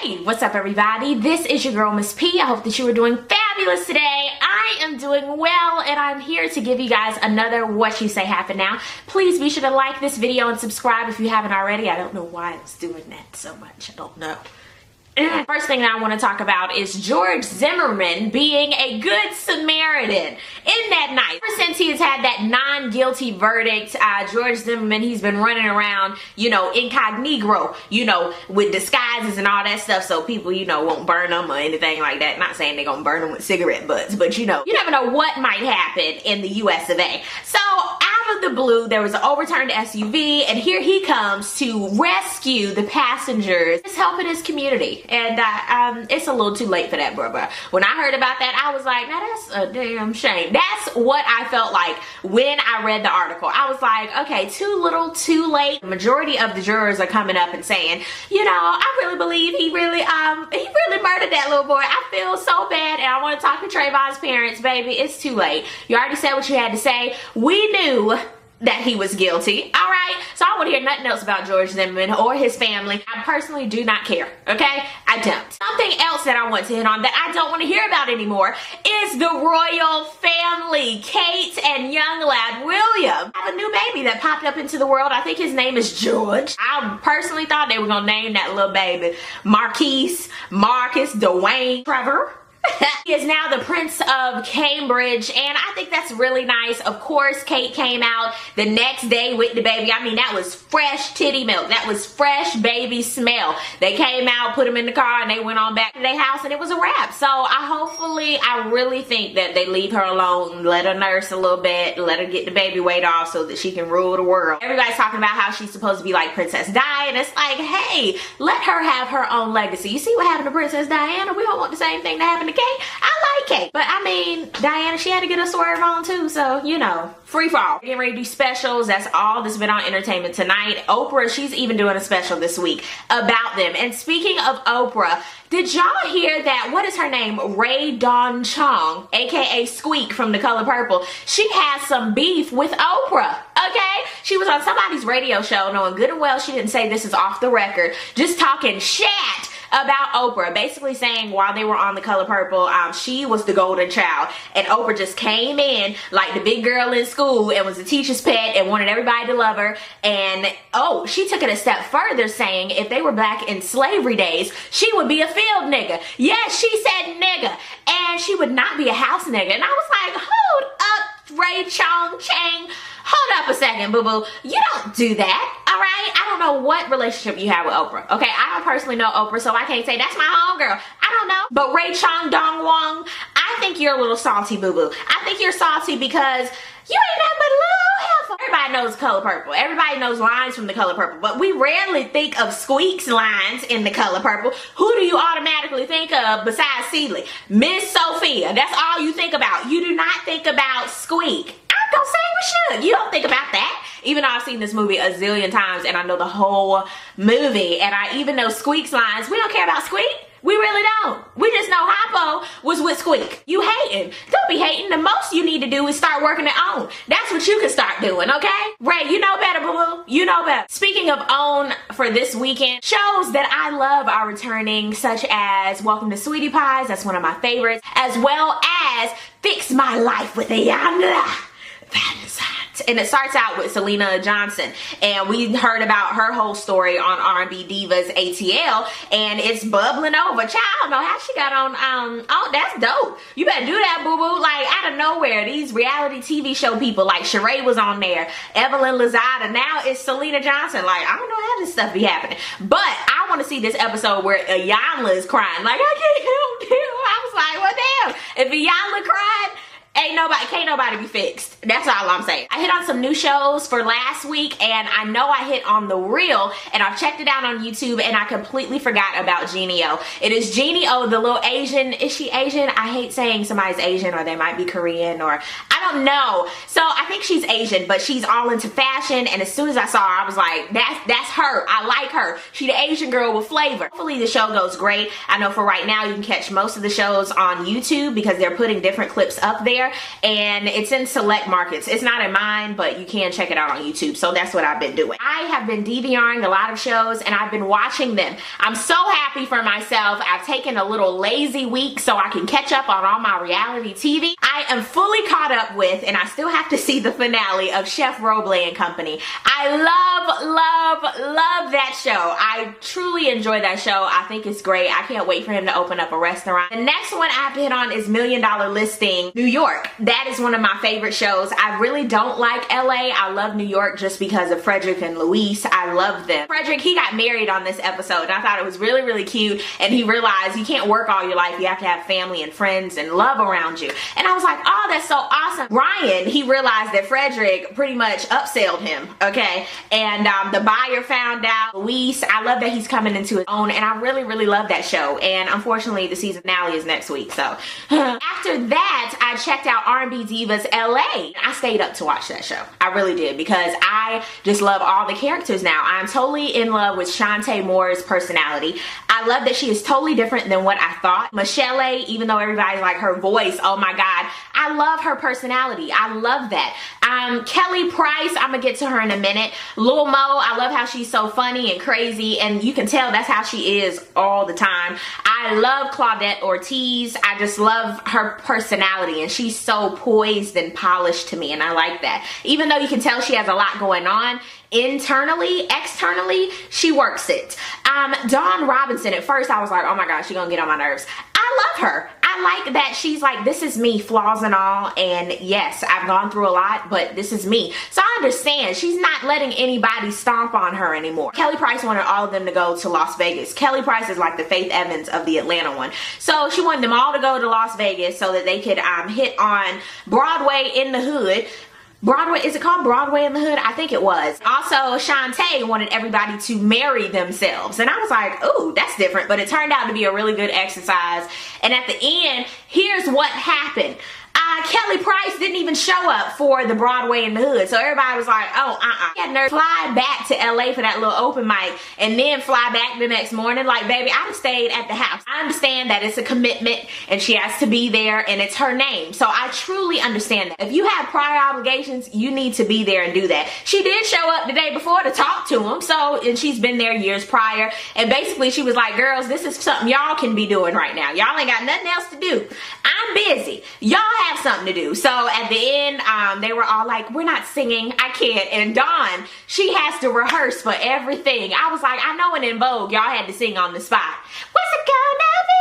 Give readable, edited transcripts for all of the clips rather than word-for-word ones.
Hey, what's up everybody? This is your girl Miss P. I hope that you are doing fabulous today. I am doing well and I'm here to give you guys another What You Say Happen Now. Please be sure to like this video and subscribe if you haven't already. I don't know why I was doing that so much. I don't know. First thing that I want to talk about is George Zimmerman being a good Samaritan in that night. Ever since he has had that non-guilty verdict, George Zimmerman, he's been running around, incognito, with disguises and all that stuff so people, won't burn them or anything like that. Not saying they're gonna burn them with cigarette butts, but you never know what might happen in the US of A. So out of the blue, there was an overturned SUV and here he comes to rescue the passengers. He's helping his community. And it's a little too late for that, bro. When I heard about that, I was like, now that's a damn shame. That's what I felt like when I read the article. I was like, okay, too little, too late. The majority of the jurors are coming up and saying, I really believe he really murdered that little boy. I feel so bad and I want to talk to Trayvon's parents. Baby, it's too late. You already said what you had to say. We knew that he was guilty. All right, so I want to hear nothing else about George Zimmerman or his family. I personally do not care, okay? I don't. Something else that I want to hit on that I don't want to hear about anymore is the royal family. Kate and young lad William have a new baby that popped up into the world. I think his name is George. I personally thought they were gonna name that little baby Marquise, Marcus, Dwayne, Trevor. He is now the Prince of Cambridge and I think that's really nice. Of course, Kate came out the next day with the baby. I mean, that was fresh titty milk. That was fresh baby smell. They came out, put him in the car and they went on back to their house and it was a wrap. So I really think that they leave her alone, let her nurse a little bit, let her get the baby weight off so that she can rule the world. Everybody's talking about how she's supposed to be like Princess Di and it's like, hey, let her have her own legacy. You see what happened to Princess Diana? We don't want the same thing to happen to Kate. I like Kate, but I mean, Diana, she had to get a swerve on too, so free fall. Getting ready to do specials. That's all that's been on entertainment tonight. Oprah, she's even doing a special this week about them. And speaking of Oprah, did y'all hear that, what is her name? Rae Dawn Chong, aka Squeak from The Color Purple. She has some beef with Oprah, okay? She was on somebody's radio show knowing good and well she didn't say this is off the record, just talking shit about Oprah, basically saying while they were on The Color Purple, she was the golden child and Oprah just came in like the big girl in school and was the teacher's pet and wanted everybody to love her. And oh, she took it a step further saying if they were back in slavery days, she would be a field nigga. Yes, she said nigga, and she would not be a house nigga. And I was like, hold up, Rae Chong Chang. Hold up a second, boo-boo. You don't do that, all right? I don't know what relationship you have with Oprah, okay? I don't personally know Oprah, so I can't say that's my homegirl. I don't know. But Rae Chong Dong Wong, I think you're a little salty, boo-boo. I think you're salty because you ain't nothing but a little heifer. Everybody knows Color Purple. Everybody knows lines from The Color Purple, but we rarely think of Squeak's lines in The Color Purple. Who do you automatically think of besides Celie? Miss Sophia. That's all you think about. You do not think about Squeak. Don't say we should. You don't think about that. Even though I've seen this movie a zillion times and I know the whole movie and I even know Squeak's lines. We don't care about Squeak. We really don't. We just know Hoppo was with Squeak. You hating. Don't be hating. The most you need to do is start working it on. That's what you can start doing, okay? Ray, you know better, boo-boo. You know better. Speaking of OWN for this weekend, shows that I love are returning, such as Welcome to Sweetie Pies. That's one of my favorites. As well as Fix My Life with Ayanna. That is hot. And it starts out with Selena Johnson and we heard about her whole story on R&B Divas ATL and it's bubbling over. Child, know how she got on, oh, that's dope. You better do that, boo-boo. Like out of nowhere, these reality TV show people like Sheree was on there, Evelyn Lozada, now it's Selena Johnson. Like, I don't know how this stuff be happening. But I want to see this episode where Ayanna is crying. Like, I can't help you. I was like, well, damn. If Ayanna cried, can't nobody be fixed. That's all I'm saying. I hit on some new shows for last week and I know I hit on The Real and I've checked it out on YouTube and I completely forgot about Jeannie O. It is Jeannie O, the little Asian. Is she Asian? I hate saying somebody's Asian or they might be Korean or I don't know. So I think she's Asian, but she's all into fashion, and as soon as I saw her, I was like, that's her. I like her. She the Asian girl with flavor. Hopefully the show goes great. I know for right now you can catch most of the shows on YouTube because they're putting different clips up there, and it's in select markets. It's not in mine, but you can check it out on YouTube. So that's what I've been doing. I have been DVRing a lot of shows, and I've been watching them. I'm so happy for myself. I've taken a little lazy week so I can catch up on all my reality TV. I am fully caught up with, and I still have to see the finale of Chef Roble and Company. I love that show. I truly enjoy that show. I think it's great. I can't wait for him to open up a restaurant. The next one I have to hit on is $1 Million Listing New York. That is one of my favorite shows. I really don't like LA. I love New York just because of Frederick and Luis. I love them. Frederick, he got married on this episode, and I thought it was really cute, and he realized you can't work all your life. You have to have family and friends and love around you. And I was like, oh, that's so awesome. Ryan, he realized that Frederick pretty much upsold him, okay? And the buyer found out. Luis, I love that he's coming into his own, and I really love that show. And unfortunately, the season finale is next week, so. After that, I checked out R&B Divas LA. I stayed up to watch that show. I really did, because I just love all the characters now. I'm totally in love with Shantae Moore's personality. I love that she is totally different than what I thought. Michelle, even though everybody's like her voice, oh my God, I love her personality. I love that. Kelly Price, I'm gonna get to her in a minute. Lil Mo, I love how she's so funny and crazy, and you can tell that's how she is all the time. I love Claudette Ortiz. I just love her personality, and she's so poised and polished to me, and I like that. Even though you can tell she has a lot going on, internally, externally, she works it. Dawn Robinson, at first I was like, oh my gosh, she's gonna get on my nerves. I love her. I like that she's like, this is me, flaws and all, and yes, I've gone through a lot, but this is me. So I understand. She's not letting anybody stomp on her anymore. Kelly Price wanted all of them to go to Las Vegas. Kelly Price is like the Faith Evans of the Atlanta one. So she wanted them all to go to Las Vegas so that they could hit on Broadway in the Hood. Broadway, is it called Broadway in the Hood? I think it was. Also, Shantae wanted everybody to marry themselves. And I was like, ooh, that's different. But it turned out to be a really good exercise. And at the end, here's what happened. Kelly Price didn't even show up for the Broadway in the Hood. So everybody was like, oh, He had nerve fly back to LA for that little open mic and then fly back the next morning. Like, baby, I just stayed at the house. I understand that it's a commitment and she has to be there and it's her name. So I truly understand that. If you have prior obligations, you need to be there and do that. She did show up the day before to talk to him. So, and she's been there years prior. And basically she was like, girls, this is something y'all can be doing right now. Y'all ain't got nothing else to do. I'm busy. Y'all have something to do. So at the end, they were all like, we're not singing. I can't. And Dawn, she has to rehearse for everything. I was like, I know in Vogue, y'all had to sing on the spot. What's it gonna be?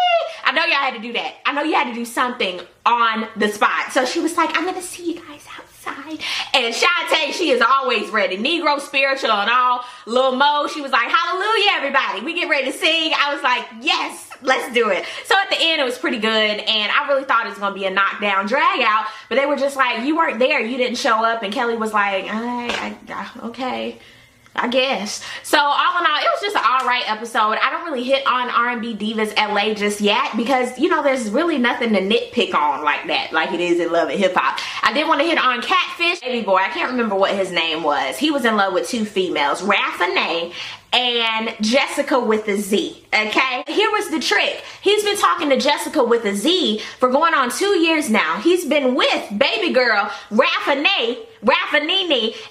I know y'all had to do that. I know you had to do something on the spot. So she was like, I'm gonna see you guys outside. And Shantae, she is always ready. Negro spiritual and all. Lil Mo, she was like, hallelujah, everybody. We get ready to sing. I was like, yes, let's do it. So at the end, it was pretty good. And I really thought it was going to be a knockdown drag out. But they were just like, you weren't there. You didn't show up. And Kelly was like, okay, I guess. So all in all, it was just an alright episode. I don't really hit on R&B Divas LA just yet because, you know, there's really nothing to nitpick on like that, like it is in Love and Hip Hop. I did want to hit on Catfish. Baby boy, I can't remember what his name was. He was in love with two females, Raffinay and Jessica with a Z, okay? Here was the trick. He's been talking to Jessica with a Z for going on 2 years now. He's been with baby girl Raffinini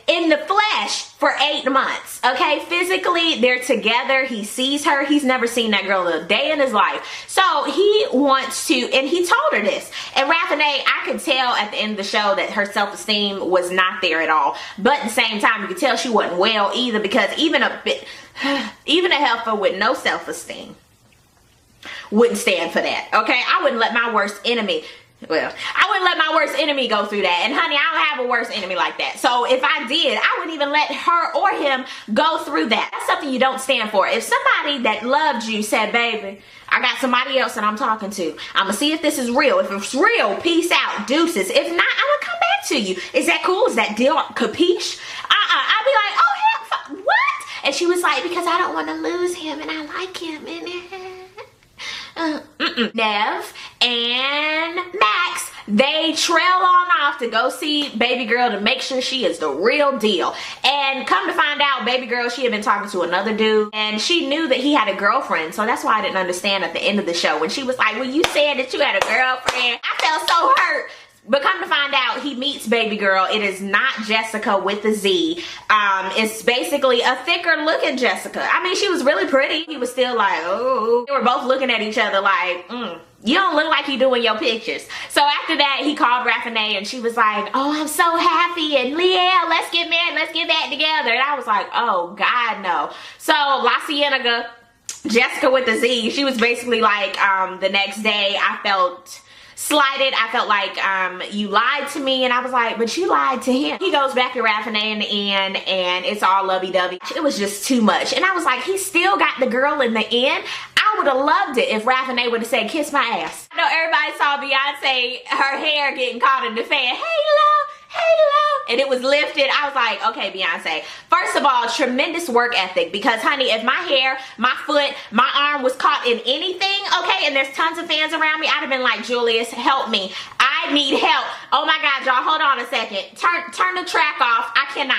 in the flesh for 8 months, okay? Physically, they're together. He sees her. He's never seen that girl a day in his life. So he wants to, and he told her this. And Raffinay, I could tell at the end of the show that her self-esteem was not there at all. But at the same time, you could tell she wasn't well either because even a heifer with no self-esteem wouldn't stand for that, okay? I wouldn't let my worst enemy, I wouldn't let my worst enemy go through that. And honey, I don't have a worst enemy like that. So if I did, I wouldn't even let her or him go through that. That's something you don't stand for. If somebody that loved you said, baby, I got somebody else that I'm talking to. I'm gonna see if this is real. If it's real, peace out, deuces. If not, I'm gonna come back to you. Is that cool? Is that deal? Capiche? I'd be like, oh hell, what? And she was like, because I don't want to lose him and I like him. Nev and Max, they trail on off off to go see baby girl to make sure she is the real deal. And come to find out, baby girl, she had been talking to another dude, and she knew that he had a girlfriend. So that's why I didn't understand at the end of the show when she was like, well, you said that you had a girlfriend. I felt so hurt. But come to find out, he meets baby girl. It is not Jessica with the Z. It's basically a thicker looking Jessica. I mean, she was really pretty. He was still like, oh. They were both looking at each other like, you don't look like you do in your pictures. So after that, he called Raffinay and she was like, oh, I'm so happy. And Leah, let's get married. Let's get back together. And I was like, oh, God, no. So La Cienega, Jessica with the Z, she was basically like, the next day I felt slighted. I felt like you lied to me, and I was like, but you lied to him. He goes back to Raffinay in the end, and it's all lovey-dovey. It was just too much, and I was like, he still got the girl in the end. I would have loved it if Raffinay would have said, kiss my ass. I know everybody saw Beyonce, her hair getting caught in the fan. Hey, love. Hey, love. And it was lifted. I was like, okay, Beyonce. First of all, tremendous work ethic, because honey, if my hair, my foot, my arm was caught in anything, okay, and there's tons of fans around me, I'd have been like, Julius, help me. I need help. Oh my God, y'all, hold on a second. Turn the track off. I cannot.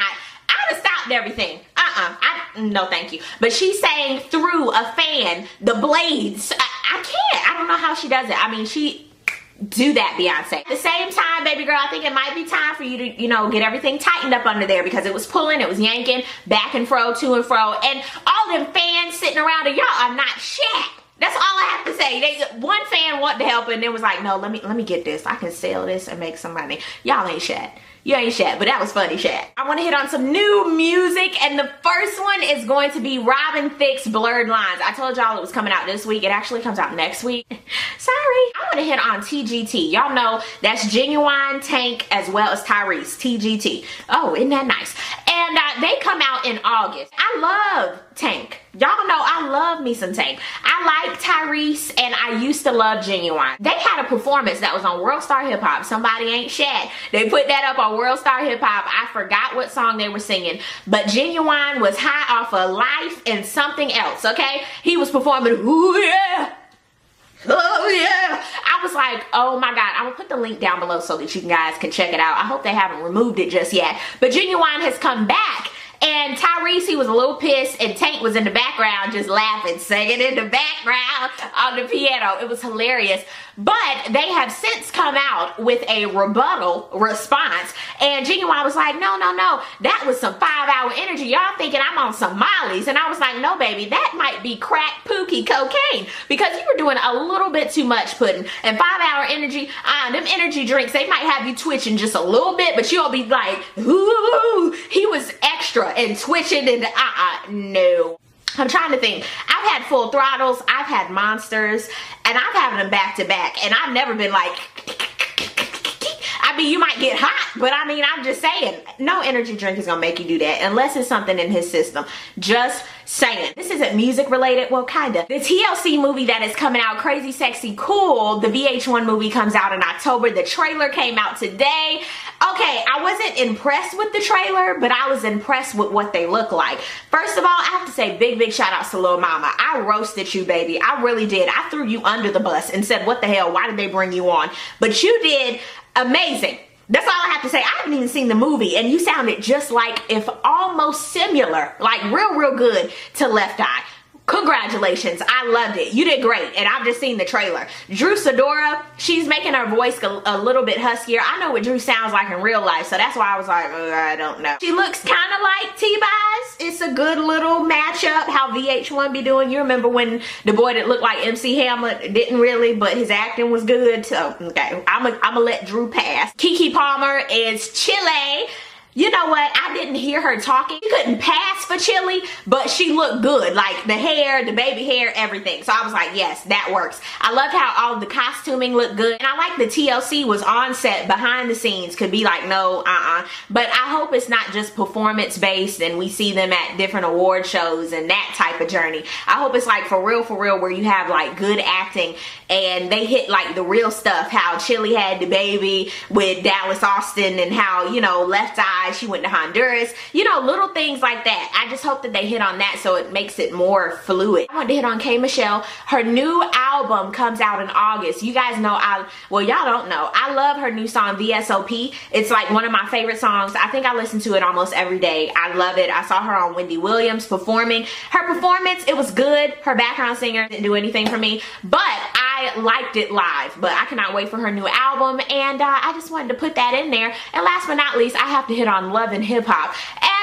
I would have stopped everything. No, thank you. But she's saying through a fan, the blades. I can't. I don't know how she does it. I mean, she do that, Beyonce. At the same time, baby girl, I think it might be time for you to, you know, get everything tightened up under there, because it was pulling, it was yanking, back and fro, to and fro, and all them fans sitting around, and y'all are not shit. That's all I have to say. One fan wanted to help, and then was like, no, let me get this. I can sell this and make some money. Y'all ain't shit. You ain't shit, but that was funny shit. I want to hit on some new music, and the first one is going to be Robin Thicke's Blurred Lines. I told y'all it was coming out this week. It actually comes out next week. Sorry. I want to hit on TGT. Y'all know that's Genuine, Tank, as well as Tyrese. TGT. Oh, isn't that nice? And they come out in August. I love Tank. Y'all know I love me some Tank. I like Tyrese, and I used to love Genuine. They had a performance that was on World Star Hip Hop. Somebody Ain't Shaq. They put that up on World Star Hip Hop. I forgot what song they were singing, but Genuine was high off of life and something else, okay? He was performing, ooh yeah, oh yeah. I was like, oh my God. I'm gonna put the link down below so that you guys can check it out. I hope they haven't removed it just yet. But Genuine has come back. And Tyrese, he was a little pissed, and Tank was in the background just laughing, singing in the background on the piano. It was hilarious. But they have since come out with a rebuttal response, and Genuine was like, no, that was some 5-hour energy. Y'all thinking I'm on some Molly's. And I was like, no, baby, that might be crack, pookie, cocaine, because you were doing a little bit too much pudding. And 5-hour energy, them energy drinks, they might have you twitching just a little bit, but you'll be like, ooh, he was extra and twitching and no. I'm trying to think. I've had Full Throttles, I've had Monsters, and I've had them back to back, and I've never been like, I mean, you might get hot, but I mean, I'm just saying, no energy drink is gonna make you do that unless it's something in his system. Just saying. This isn't music related, well, kinda. The TLC movie that is coming out, Crazy Sexy Cool, the VH1 movie comes out in October. The trailer came out today. Okay, I wasn't impressed with the trailer, but I was impressed with what they look like. First of all, I have to say big shout outs to Lil Mama. I roasted you, baby. I really did. I threw you under the bus and said, what the hell, why did they bring you on? But you did amazing. That's all I have to say. I haven't even seen the movie, and you sounded just like, if almost similar, like real good to Left Eye. Congratulations. I loved it. You did great. And I've just seen the trailer. Drew Sidora, she's making her voice a little bit huskier. I know what Drew sounds like in real life, so that's why I was like, I don't know. She looks kind of like T-Bies. It's a good little matchup, how VH1 be doing. You remember when the boy that looked like MC Hamlet didn't really, but his acting was good. So, okay, I'm gonna let Drew pass. Keke Palmer is Chile. You know what? I didn't hear her talking. She couldn't pass for Chili, but she looked good. Like the hair, the baby hair, everything. So I was like, yes, that works. I loved how all the costuming looked good. And I like the TLC was on set, behind the scenes. Could be like, no, But I hope it's not just performance based and we see them at different award shows and that type of journey. I hope it's like for real, where you have like good acting and they hit like the real stuff. How Chili had the baby with Dallas Austin, and how, you know, Left Eye Dubai. She went to Honduras. You know, little things like that. I just hope that they hit on that so it makes it more fluid. I want to hit on K. Michelle. Her new album comes out in August. You guys know, well, y'all don't know. I love her new song, VSOP. It's like one of my favorite songs. I think I listen to it almost every day. I love it. I saw her on Wendy Williams performing. Her performance, it was good. Her background singer didn't do anything for me, but I liked it live. But I cannot wait for her new album, and I just wanted to put that in there. And last but not least, I have to hit on Love and Hip Hop.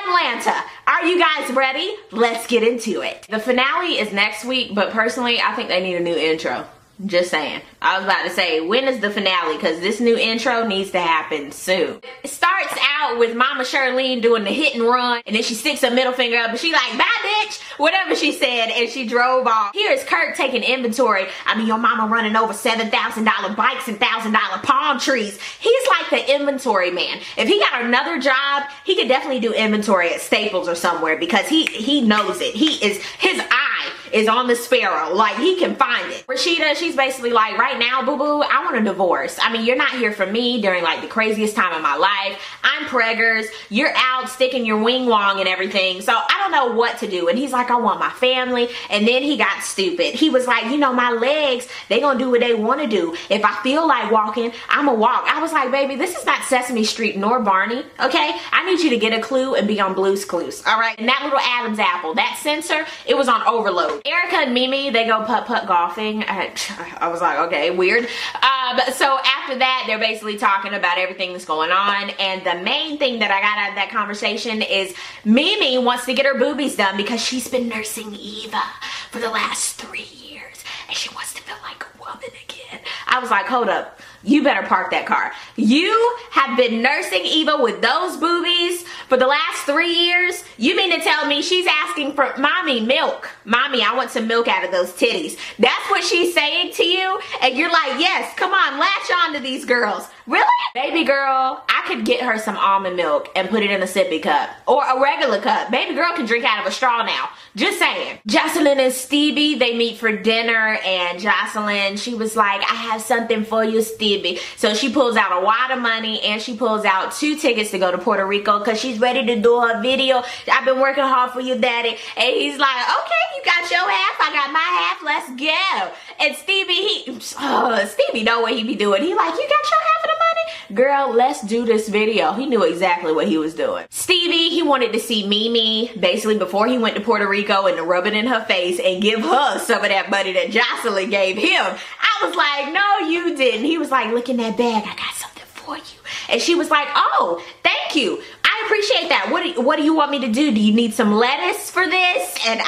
Atlanta, are you guys ready? Let's get into it. The finale is next week, but personally, I think they need a new intro. Just saying. I was about to say, when is the finale? Because this new intro needs to happen soon. It starts out with Mama Shirlene doing the hit and run, and then she sticks her middle finger up and she like, bye bitch, whatever she said, and she drove off. Here's Kurt taking inventory. I mean, your mama running over $7,000 bikes and $1,000 palm trees. He's like the inventory man. If he got another job, he could definitely do inventory at Staples or somewhere, because he knows it. His eye is on the sparrow. Like, he can find it. Rashida, she's basically like, right now, boo-boo, I want a divorce. I mean, you're not here for me during like the craziest time of my life. I'm preggers. You're out sticking your wing wong and everything. So I don't know what to do. And he's like, I want my family. And then he got stupid. He was like, you know, my legs, they gonna do what they want to do. If I feel like walking, I'ma walk. I was like, baby, this is not Sesame Street nor Barney, okay? I need you to get a clue and be on Blue's Clues, all right? And that little Adam's apple, that sensor, it was on overload. Erica and Mimi, they go putt-putt golfing. I was like, okay, weird. So after that, they're basically talking about everything that's going on. And the main thing that I got out of that conversation is Mimi wants to get her boobies done because she's been nursing Eva for the last 3 years. And she wants to feel like a woman again. I was like, hold up. You better park that car. You have been nursing Eva with those boobies for the last 3 years? You mean to tell me she's asking for, mommy, milk. Mommy, I want some milk out of those titties. That's what she's saying to you? And you're like, yes, come on, latch on to these girls. Really? Baby girl, I could get her some almond milk and put it in a sippy cup. Or a regular cup. Baby girl can drink out of a straw now. Just saying. Jocelyn and Stevie, they meet for dinner, and Jocelyn, she was like, I have something for you, Stevie. So she pulls out a wad of money, and she pulls out 2 tickets to go to Puerto Rico because she's ready to do her video. I've been working hard for you, daddy. And he's like, okay, you got your half, I got my half, let's go. And Stevie, Stevie know what he be doing. He like, you got your half of the money? Girl, let's do this video. He knew exactly what he was doing. Stevie, he wanted to see Mimi basically before he went to Puerto Rico and to rub it in her face and give her some of that money that Jocelyn gave him. I was like, no, you didn't. He was like, look in that bag. I got something for you. And she was like, oh, thank you. I appreciate that. What do you want me to do? Do you need some lettuce for this? And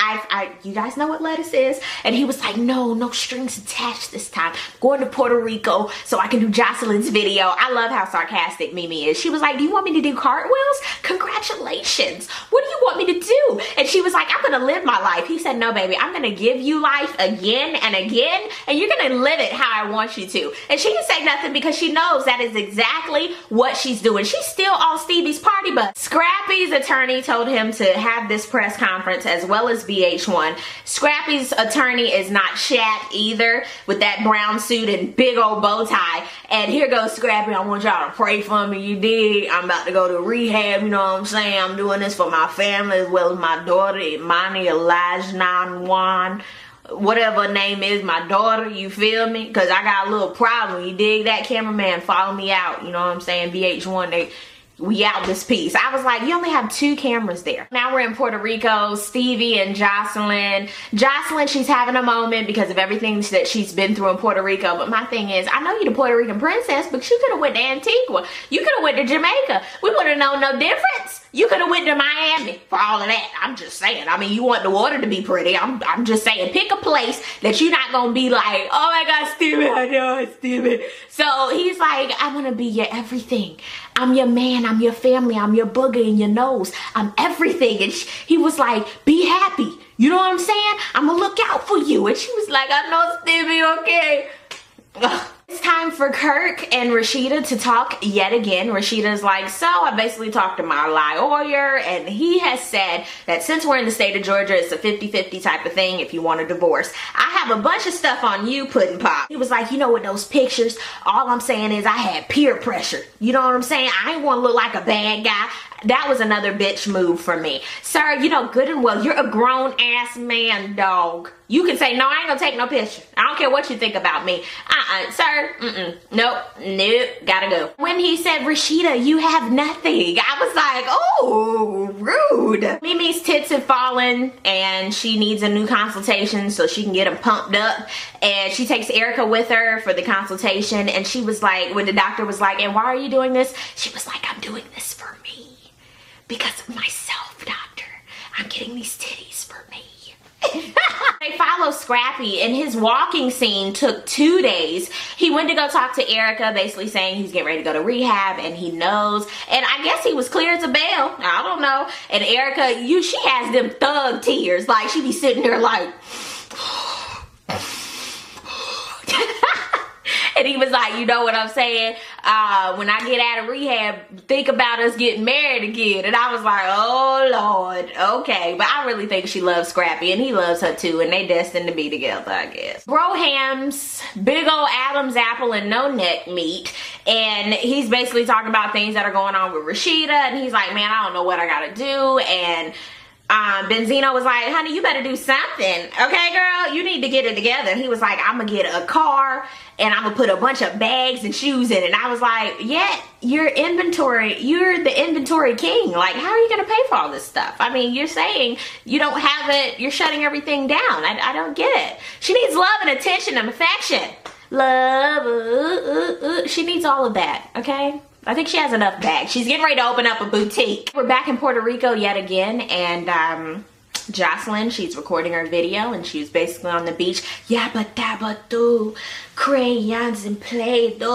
you guys know what lettuce is? And he was like, no strings attached this time. I'm going to Puerto Rico so I can do Jocelyn's video. I love how sarcastic Mimi is. She was like, do you want me to do cartwheels? Congratulations. What do you want me to do? And she was like, I'm going to live my life. He said, no, baby, I'm going to give you life again and again, and you're going to live it how I want you to. And she didn't say nothing because she knows that is exactly what she's doing. She's still on Stevie's party bus. Scrappy's attorney told him to have this press conference, as well as VH1. Scrappy's attorney is not Shaq either, with that brown suit and big old bow tie. And here goes Scrappy, I want y'all to pray for me, you dig? I'm about to go to rehab, you know what I'm saying? I'm doing this for my family as well as my daughter, Imani Elijah whatever her name is, my daughter, you feel me? Because I got a little problem, you dig? That cameraman follow me out, you know what I'm saying? VH1, we out this piece. I was like, you only have 2 cameras there. Now we're in Puerto Rico, Stevie and Jocelyn. Jocelyn, she's having a moment because of everything that she's been through in Puerto Rico. But my thing is, I know you're the Puerto Rican princess, but you could have went to Antigua. You could have went to Jamaica. We would have known no difference. You could have went to Miami for all of that. I'm just saying. I mean, you want the water to be pretty. I'm just saying, pick a place that you're not going to be like, oh my God, Stevie, I know it's Stevie. So he's like, I want to be your everything. I'm your man, I'm your family, I'm your booger in your nose, I'm everything. And he was like, be happy. You know what I'm saying? I'm gonna look out for you. And she was like, I know, Stevie, okay. Ugh. It's time for Kirk and Rashida to talk yet again. Rashida's like, so I basically talked to my lawyer, and he has said that since we're in the state of Georgia, it's a 50-50 type of thing if you want a divorce. I have a bunch of stuff on you, Puddin' Pop. He was like, you know, with those pictures, all I'm saying is I had peer pressure. You know what I'm saying? I ain't want to look like a bad guy. That was another bitch move for me. Sir, you know good and well, you're a grown ass man, dog. You can say, no, I ain't gonna take no picture. I don't care what you think about me. Sir, nope, gotta go. When he said, Rashida, you have nothing, I was like, oh, rude. Mimi's tits have fallen and she needs a new consultation so she can get them pumped up. And she takes Erica with her for the consultation, and she was like, when the doctor was like, and why are you doing this? She was like, I'm doing this for me. Because of myself, doctor. I'm getting these titties for me. They follow Scrappy, and his walking scene took 2 days. He went to go talk to Erica, basically saying he's getting ready to go to rehab, and he knows. And I guess he was cleared to bail. I don't know. And Erica, she has them thug tears. Like, she be sitting there like... And he was like, you know what I'm saying? When I get out of rehab, think about us getting married again. And I was like, oh, Lord. Okay. But I really think she loves Scrappy, and he loves her too. And they destined to be together, I guess. Broham's big old Adam's apple and no neck meat. And he's basically talking about things that are going on with Rashida. And he's like, man, I don't know what I gotta do. And Benzino was like, honey, you better do something. Okay, girl, you need to get it together. And he was like, I'm gonna get a car and I'm gonna put a bunch of bags and shoes in it. And I was like, yeah, you're the inventory king. Like, how are you gonna pay for all this stuff? I mean, you're saying you don't have it, you're shutting everything down. I don't get it. She needs love and attention and affection. Love, she needs all of that, okay? I think she has enough bags. She's getting ready to open up a boutique. We're back in Puerto Rico yet again, and Jocelyn, she's recording her video, and she's basically on the beach. Yabba dabba doo, crayons and Play-Doh.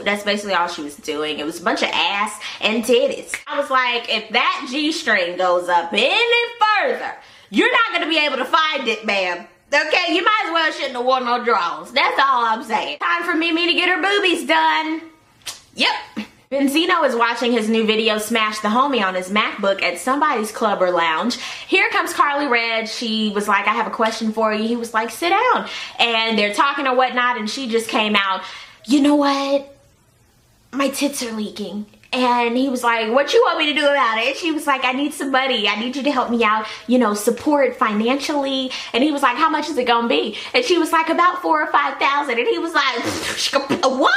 That's basically all she was doing. It was a bunch of ass and titties. I was like, if that G-string goes up any further, you're not gonna be able to find it, ma'am. Okay, you might as well shouldn't have worn no drawers. That's all I'm saying. Time for Mimi to get her boobies done. Yep. Benzino is watching his new video, Smash the Homie, on his MacBook at somebody's club or lounge. Here comes Carly Red. She was like, I have a question for you. He was like, sit down. And they're talking or whatnot, and she just came out, you know what? My tits are leaking. And he was like, what you want me to do about it? And she was like, I need some money. I need you to help me out, you know, support financially. And he was like, how much is it gonna be? And she was like, about $4,000 or $5,000. And he was like, what?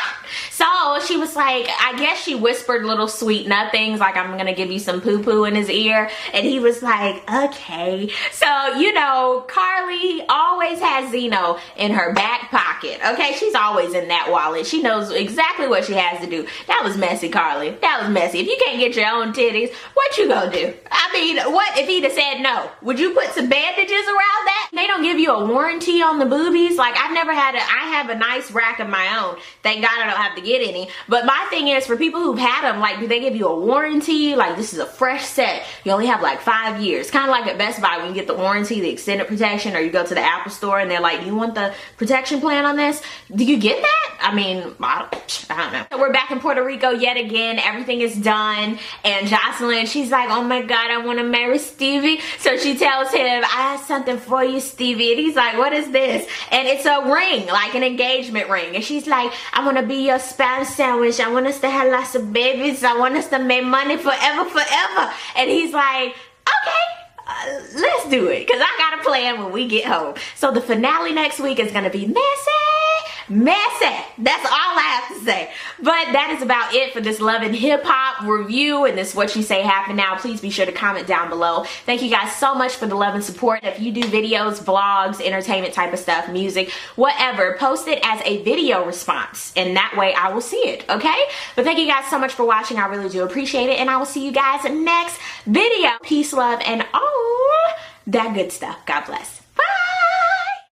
So she was like, I guess she whispered little sweet nothings, like, I'm gonna give you some poo-poo in his ear. And he was like, okay. So, you know, Carly always has Zeno in her back pocket. Okay, she's always in that wallet. She knows exactly what she has to do. That was messy, Carly. That was messy. If you can't get your own titties, what you gonna do? I mean, what if he'd have said no? Would you put some bandages around that? They don't give you a warranty on the boobies. Like, I've never had I have a nice rack of my own. Thank God I don't have to get any. But my thing is, for people who've had them, like, do they give you a warranty? Like, this is a fresh set. You only have like 5 years. Kind of like at Best Buy when you get the warranty, the extended protection, or you go to the Apple store and they're like, do you want the protection plan on this? Do you get that? I mean, I don't know. So we're back in Puerto Rico yet again. Everything is done, and Jocelyn, she's like, oh my God, I want to marry Stevie. So she tells him, I have something for you, Stevie. And he's like, what is this? And it's a ring, like an engagement ring. And she's like, I want to be your Spam sandwich. I want us to have lots of babies. I want us to make money forever, forever. And he's like, okay. Let's do it, because I got a plan when we get home. So the finale next week is going to be messy. That's all I have to say. But that is about it for this Love and Hip Hop review and this What You Say Happen Now. Please be sure to comment down below. Thank you guys so much for the love and support. If you do videos, vlogs, entertainment type of stuff, music, whatever, post it as a video response, and that way I will see it, okay? But thank you guys so much for watching. I really do appreciate it, and I will see you guys next video. Peace, love, and all that good stuff. God bless.